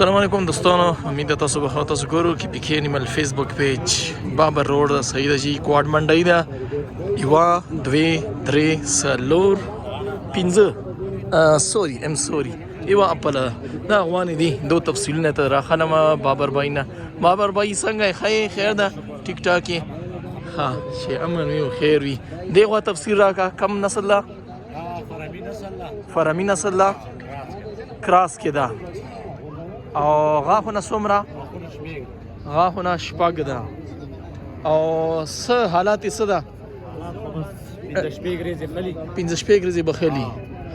السلام علیکم دوستانو، امید ده تاسو به ښه تاسو ګورو کې پکې نیمل فیسبوک پیج بابر روډ صحیح ده جی کوارډ منډی ده یوه دوې درې څلور پنځه سوري یوه اپله دا افغانې دي دو تفصیلونه ته راخلم بابر بای نه. بابر بای څنګه یې؟ ښه یې؟ خیر ده؟ ټیک ټاک یې؟ ها چې امن وي او خیر وي. دې خوا تفصیل راکړه. کم نسل ده؟ فرمي نسل ده، کراس کې ده. او غاښونه څومره؟ غاښونه شپږ ده. او څه حالات یې څه ده؟ پنځه شپږ ورځې بخلي.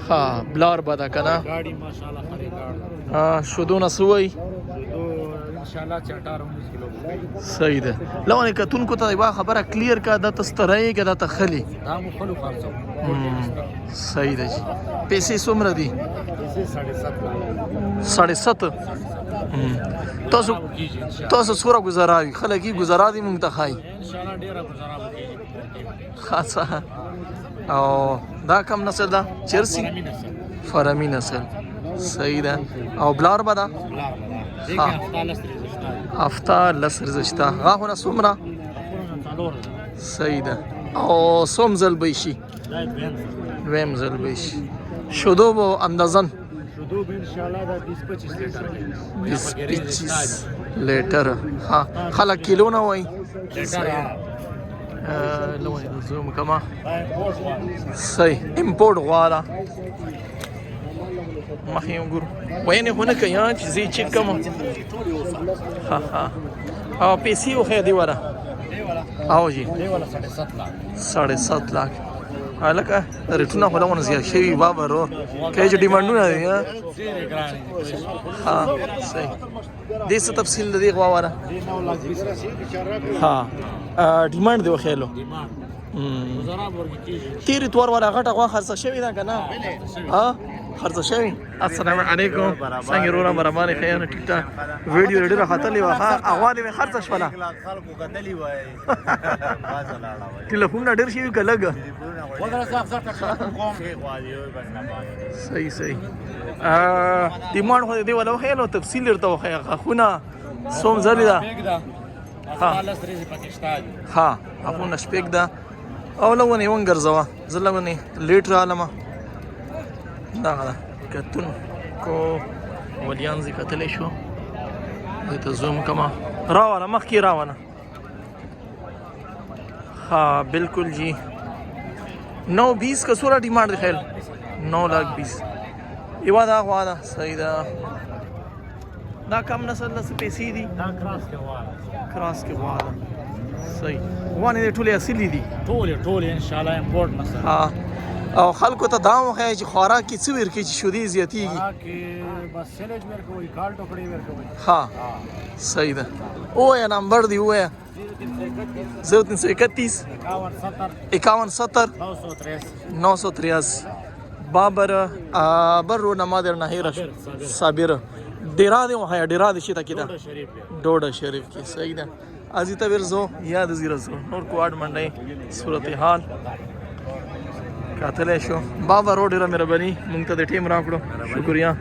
ها بلار به ده که نه؟ شودونه څه وایي؟ صحیح ده. لونې کتونکو ته یوه خبره کلیر که دا ته ستری یې که دا ته خلي؟ صحیح ده جي. پیسې څومره دي؟ 7.5. تاسو څومره ګزاره وي؟ خلک یې ګزاره دي مونږ ته ښایي خاصه. او دا کم نسل ده؟ چرسي فرمي نسل. صحیح ده. او بلار به ده؟ هفته لس ورځې شته. غاښونه څومره؟ صحیح ده. او څوم ځل به یې شي؟ دویم ځل به یې شي. شودو به اندازن؟ شودو به انشاءالله دا 20-25 لیټره. ها خلک کیلو نه وایي؟ لونې د زوم کما صحیح امپورټ غوا ده. مخې یې وګورو. ویې خو نه کوي چې زه یې چک کړم. او پیسې وښیه دې والا؟ او جي 7.5 लाख. لکه ریټونه خو دغونه زیات شوي بابر ورو که چې ډیمانډونه دي. ها صحیح. دې څه تفصیل د دې غوا والا؟ ها ډیمانډ دې وښیلو. تېر اتوار والا غټه غوا خرڅه شوې ده که نه؟ ها خرڅه شوې. السلام علیکم. څنګه وروره مرمانې ښه یم؟ ټیک ټاک. ویډیو ډېره ختلې وه. ښه غوا دې مې خرڅه شوله؟ ټلیفونونه ډېر شوي که لږ؟ صحیح. ډیمانډ خو دې والا وښیلو. تفصیل درته وښیه. غاښونه څوم ځلې ده؟ ها غاښونه شپږ ده. او لونې یې ونګرځوه. زه لونې لیټ رالمه. دغه ده کتون کو ولیان زی کتلی شو. دې ته زوم کما راوله مخکې راوله. ها بالکل جی. 9.20 که څومره ډیمانډ دی خیل؟ 9,20,000 یوه دا غوا ده. صحیح ده. دا کم نسل ده؟ څه پیسې دي؟ کراس کې غوا ده. صحیح. غوانې دې ټولې اصلي دي؟ ټولې انشاءالله امپورټ نسل. ها او خلکو ته دا وښیه چې خوراک کې څه ورکوي چې شیدې زیاتېږي؟ خوراک کې بس سلیج ورکوئ، کال ټوکړې ورکوئ. ها صحیح ده. ووایه نمبر دی ووایه. 0331 51 983 بابر رو نمادر نهیره صابر. ډیرا دی وښیه. ډیرا دی شته کې ده؟ ډوډه شریف کې. صحیح ده. ازی ته ورځو یاد زیرزو نور کوارډ منډی صورتحال کاتلی شو. بابا رو ډېره مهرباني مونږ ته د ټیم راکړو. شکریه.